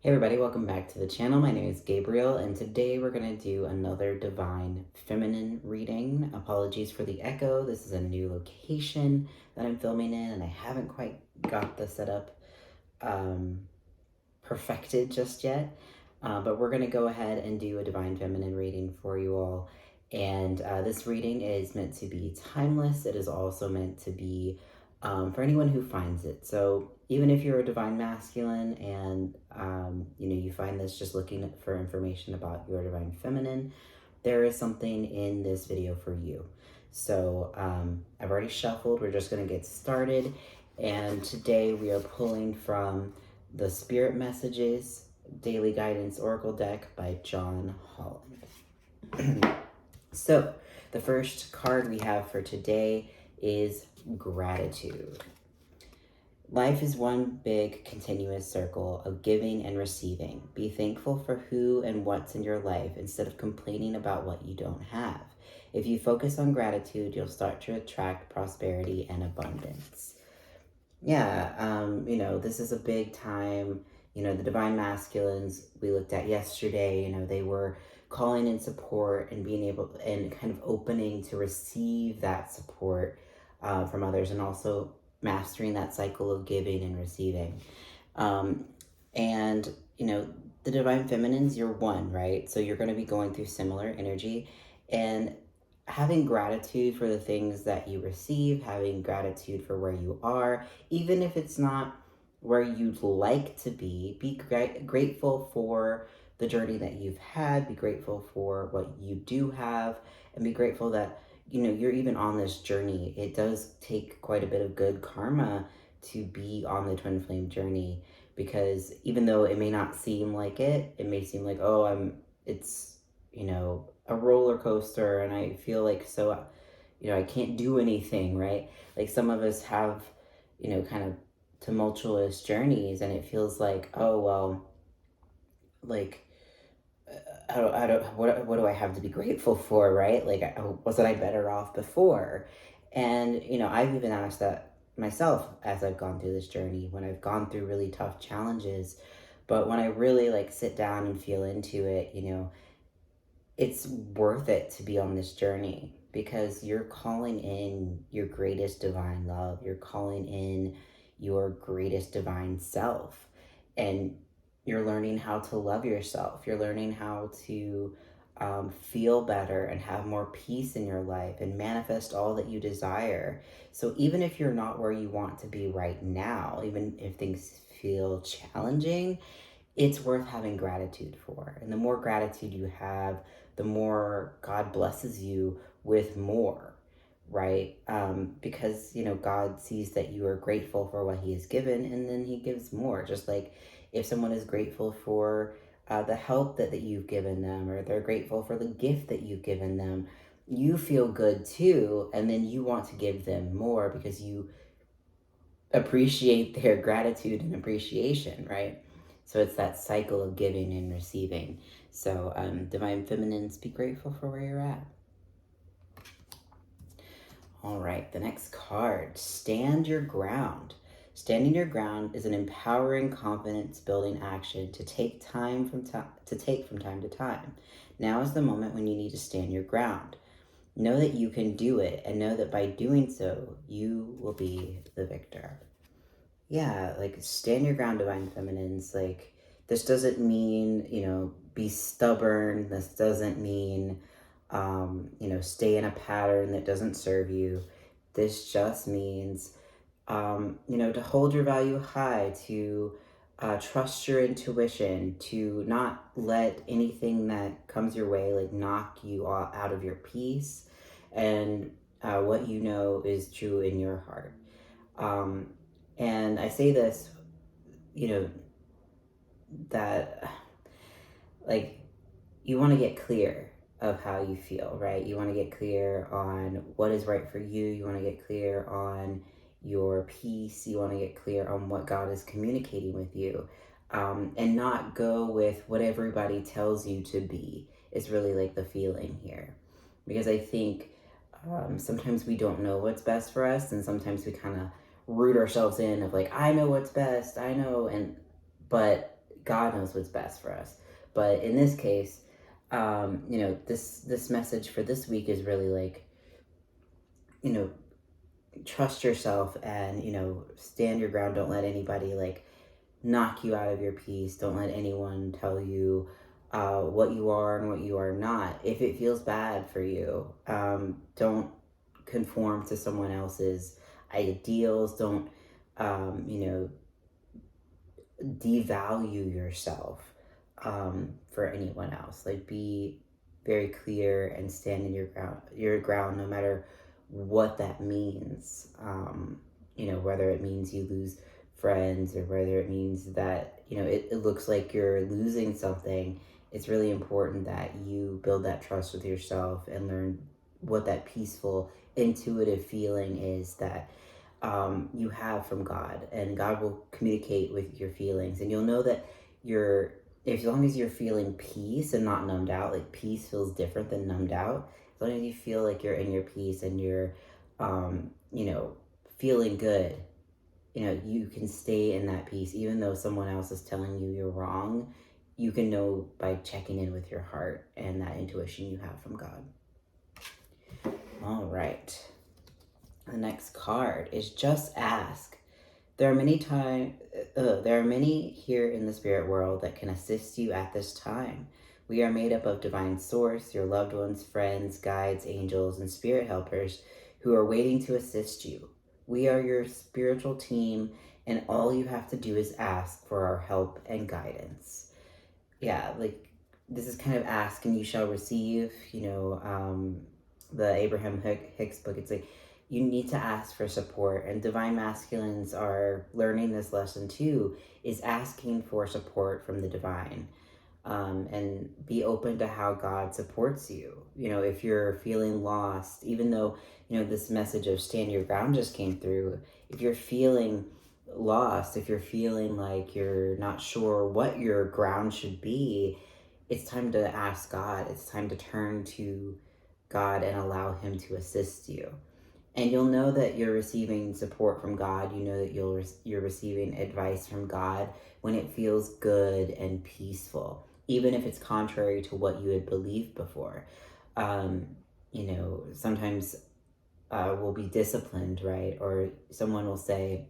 Hey everybody, welcome back to the channel. My name is Gabriel, and today we're going to do another Divine Feminine reading. Apologies for the echo. This is a new location that I'm filming in, and I haven't quite got the setup perfected just yet. But we're going to go ahead and do a Divine Feminine reading for you all. And this reading is meant to be timeless. It is also meant to be for anyone who finds it. So even if you're a Divine Masculine and you find this just looking for information about your Divine Feminine, there is something in this video for you. So I've already shuffled. We're just going to get started. And today we are pulling from the Spirit Messages Daily Guidance Oracle deck by John Holland. So the first card we have for today is gratitude. Life is one big continuous circle of giving and receiving. Be thankful for who and what's in your life instead of complaining about what you don't have. If you focus on gratitude, you'll start to attract prosperity and abundance. Yeah, this is a big time. The Divine Masculines we looked at yesterday, they were calling in support and being able and kind of opening to receive that support from others, and also mastering that cycle of giving and receiving. And the Divine Feminines, you're one, right? So you're going to be going through similar energy, and having gratitude for the things that you receive, having gratitude for where you are, even if it's not where you'd like to be grateful for the journey that you've had, be grateful for what you do have, and be grateful that you're even on this journey. It does take quite a bit of good karma to be on the twin flame journey, because even though it may not seem like it may seem like, it's a roller coaster and I feel like I can't do anything, right? Like some of us have kind of tumultuous journeys, and it feels like, what do I have to be grateful for, right? Like, wasn't I better off before? And I've even asked that myself as I've gone through this journey, when I've gone through really tough challenges. But when I really sit down and feel into it, it's worth it to be on this journey, because you're calling in your greatest divine love. You're calling in your greatest divine self, and you're learning how to love yourself. You're learning how to feel better and have more peace in your life and manifest all that you desire. So even if you're not where you want to be right now, even if things feel challenging, it's worth having gratitude for. And the more gratitude you have, the more God blesses you with more, right? Because, God sees that you are grateful for what he has given, and then he gives more. Just like if someone is grateful for the help that you've given them, or they're grateful for the gift that you've given them, you feel good too, and then you want to give them more because you appreciate their gratitude and appreciation, right? So it's that cycle of giving and receiving. So Divine Feminines, be grateful for where you're at. All right, the next card, Stand Your Ground. Standing your ground is an empowering, confidence-building action to take from time to time. Now is the moment when you need to stand your ground. Know that you can do it, and know that by doing so, you will be the victor. Yeah, stand your ground, Divine Feminines. This doesn't mean, be stubborn. This doesn't mean, stay in a pattern that doesn't serve you. This just means, to hold your value high, to trust your intuition, to not let anything that comes your way, knock you out of your peace, and what you know is true in your heart. And I say this, that you want to get clear of how you feel, right? You want to get clear on what is right for you. You want to get clear on your peace. You want to get clear on what God is communicating with you, and not go with what everybody tells you to be. Is really the feeling here, because I think sometimes we don't know what's best for us, and sometimes we kind of root ourselves in of I know what's best, I know, but God knows what's best for us. But in this case, this message for this week is really like, trust yourself and, stand your ground. Don't let anybody like knock you out of your peace. Don't let anyone tell you what you are and what you are not. If it feels bad for you, don't conform to someone else's ideals. Don't, devalue yourself for anyone else. Like, be very clear and stand in your ground, no matter what that means. Whether it means you lose friends or whether it means that, it looks like you're losing something. It's really important that you build that trust with yourself and learn what that peaceful, intuitive feeling is that you have from God, and God will communicate with your feelings, and you'll know that as long as you're feeling peace and not numbed out. Like, peace feels different than numbed out. As long as you feel like you're in your peace and you're, feeling good, you can stay in that peace, even though someone else is telling you you're wrong. You can know by checking in with your heart and that intuition you have from God. All right. The next card is Just Ask. There are many here in the spirit world that can assist you at this time. We are made up of divine source, your loved ones, friends, guides, angels, and spirit helpers who are waiting to assist you. We are your spiritual team, and all you have to do is ask for our help and guidance. Yeah, like, this is kind of ask and you shall receive. The Abraham Hicks book, it's like, you need to ask for support, and divine masculines are learning this lesson too, is asking for support from the divine, and be open to how God supports you. If you're feeling lost, even though, this message of stand your ground just came through, if you're feeling lost, if you're feeling like you're not sure what your ground should be, it's time to ask God. It's time to turn to God and allow him to assist you. And you'll know that you're receiving support from God. You know that you're receiving advice from God when it feels good and peaceful, even if it's contrary to what you had believed before. Sometimes we'll be disciplined, right? Or someone will say,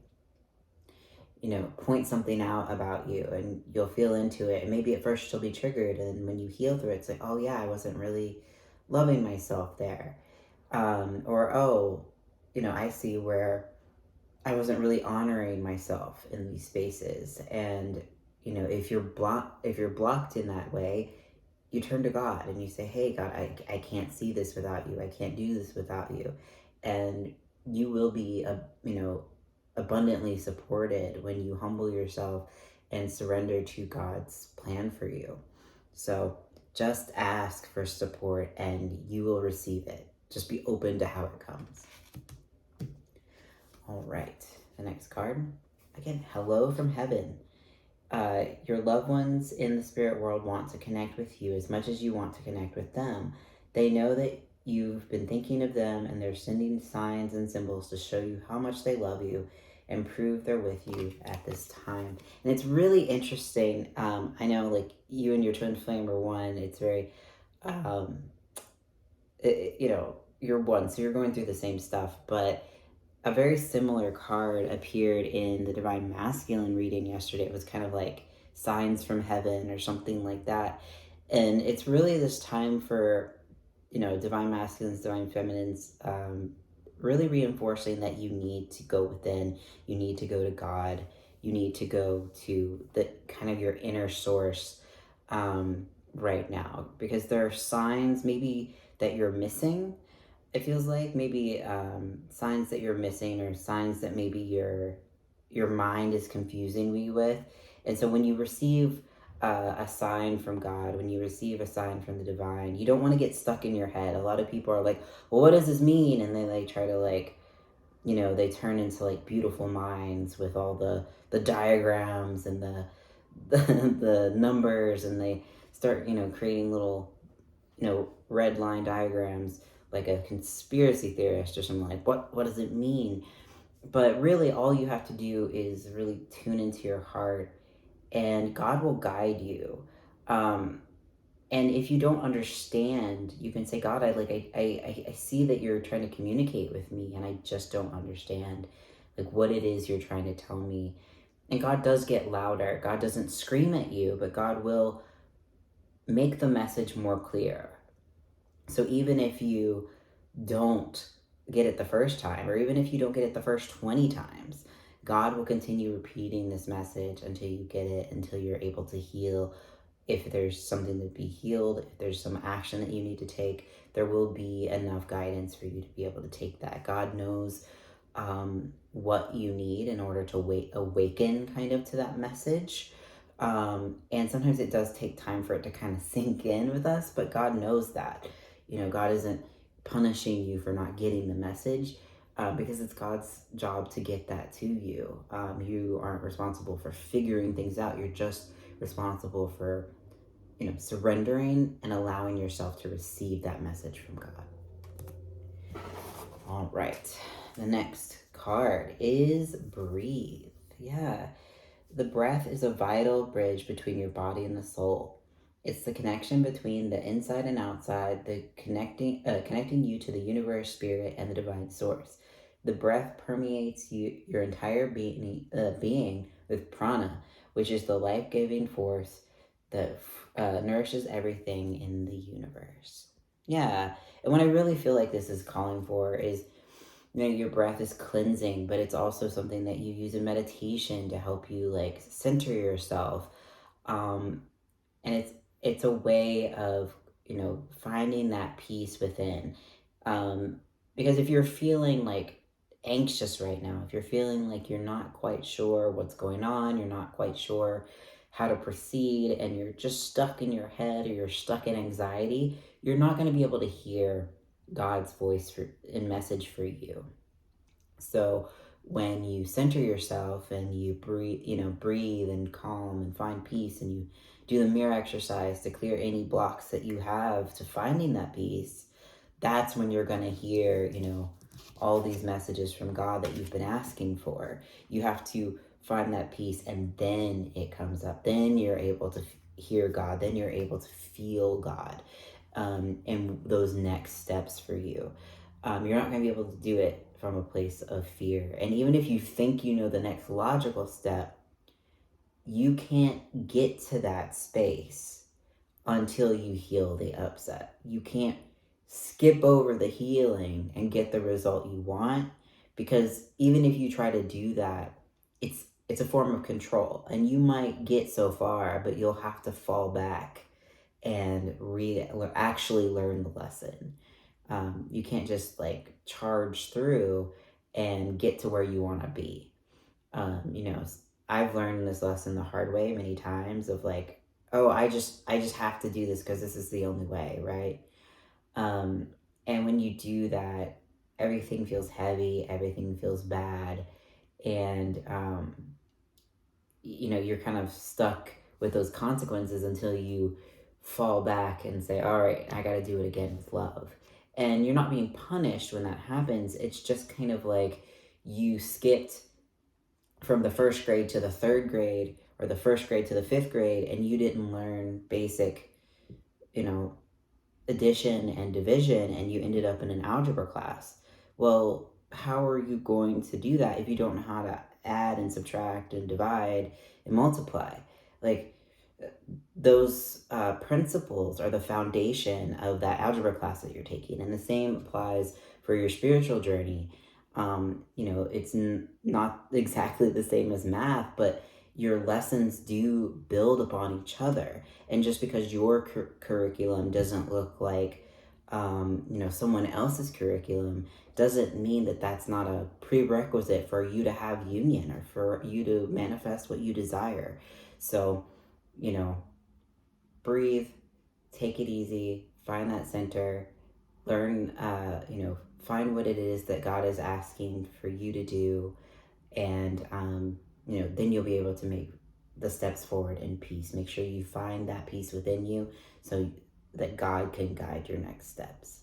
point something out about you, and you'll feel into it. And maybe at first you'll be triggered, and when you heal through it, it's like, oh yeah, I wasn't really loving myself there. I see where I wasn't really honoring myself in these spaces. And, if you're blocked in that way, you turn to God and you say, hey, God, I can't see this without you. I can't do this without you. And you will be, abundantly supported when you humble yourself and surrender to God's plan for you. So just ask for support and you will receive it. Just be open to how it comes. All right, the next card. Again, hello from heaven. Your loved ones in the spirit world want to connect with you as much as you want to connect with them. They know that you've been thinking of them, and they're sending signs and symbols to show you how much they love you and prove they're with you at this time. And it's really interesting. I know, like, you and your twin flame are one. It's very, you're one, so you're going through the same stuff, but a very similar card appeared in the Divine Masculine reading yesterday. It was kind of like signs from heaven or something like that. And it's really this time for, Divine Masculines, Divine Feminines, really reinforcing that you need to go within, you need to go to God, you need to go to the kind of your inner source right now, because there are signs maybe that you're missing. It feels like maybe signs that you're missing, or signs that maybe your mind is confusing you with. And so when you receive a sign from God, when you receive a sign from the divine, you don't want to get stuck in your head. A lot of people are like, well, what does this mean? And they like try to they turn into like beautiful minds with all the diagrams and the numbers, and they start, creating little, red line diagrams like a conspiracy theorist or something. Like, what does it mean? But really all you have to do is really tune into your heart and God will guide you. And if you don't understand, you can say, God, I see that you're trying to communicate with me, and I just don't understand like what it is you're trying to tell me. And God does get louder. God doesn't scream at you, but God will make the message more clear. So even if you don't get it the first time, or even if you don't get it the first 20 times, God will continue repeating this message until you get it, until you're able to heal. If there's something to be healed, if there's some action that you need to take, there will be enough guidance for you to be able to take that. God knows what you need in order to awaken kind of to that message. And sometimes it does take time for it to kind of sink in with us, but God knows that. You know, God isn't punishing you for not getting the message because it's God's job to get that to you. You aren't responsible for figuring things out. You're just responsible for, you know, surrendering and allowing yourself to receive that message from God. All right. The next card is breathe. Yeah. The breath is a vital bridge between your body and the soul. It's the connection between the inside and outside, the connecting you to the universe, spirit, and the divine source. The breath permeates your entire being with prana, which is the life-giving force that nourishes everything in the universe. Yeah, and what I really feel like this is calling for is, you know, your breath is cleansing, but it's also something that you use in meditation to help you like center yourself. Um, and it's a way of, you know, finding that peace within. Um, because if you're feeling like anxious right now, if you're feeling like you're not quite sure what's going on, you're not quite sure how to proceed, and you're just stuck in your head or you're stuck in anxiety, you're not going to be able to hear God's voice and message for you. So when you center yourself and you breathe and calm and find peace, and you do the mirror exercise to clear any blocks that you have to finding that peace, that's when you're going to hear, you know, all these messages from God that you've been asking for. You have to find that peace, and then it comes up. Then you're able to hear God. Then you're able to feel God, and those next steps for you. You're not going to be able to do it from a place of fear. And even if you think you know the next logical step, you can't get to that space until you heal the upset. You can't skip over the healing and get the result you want, because even if you try to do that, it's a form of control, and you might get so far, but you'll have to fall back and actually learn the lesson. You can't just like charge through and get to where you want to be. You know, I've learned this lesson the hard way many times of like, oh, I just have to do this because this is the only way, right? And when you do that, everything feels heavy, everything feels bad, and you know, you're kind of stuck with those consequences until you fall back and say, all right, I got to do it again with love. And you're not being punished when that happens. It's just kind of like you skipped from the first grade to the third grade, or the first grade to the fifth grade, and you didn't learn basic, you know, addition and division, and you ended up in an algebra class. Well, how are you going to do that if you don't know how to add and subtract and divide and multiply? Like, those principles are the foundation of that algebra class that you're taking. And the same applies for your spiritual journey. You know, it's not exactly the same as math, but your lessons do build upon each other. And just because your curriculum doesn't look like, you know, someone else's curriculum, doesn't mean that that's not a prerequisite for you to have union or for you to manifest what you desire. So, you know, breathe, take it easy, find that center, learn, you know, find what it is that God is asking for you to do, and, you know, then you'll be able to make the steps forward in peace. Make sure you find that peace within you so that God can guide your next steps.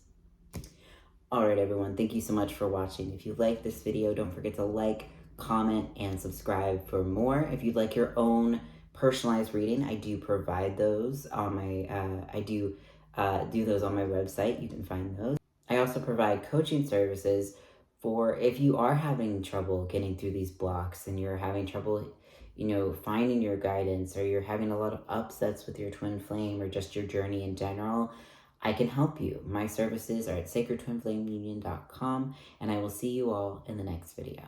All right, everyone, thank you so much for watching. If you like this video, don't forget to like, comment, and subscribe for more. If you'd like your own personalized reading, I do provide those on my, I do those on my website. You can find those. I also provide coaching services for if you are having trouble getting through these blocks and you're having trouble, finding your guidance, or you're having a lot of upsets with your twin flame or just your journey in general. I can help you. My services are at sacredtwinflameunion.com, and I will see you all in the next video.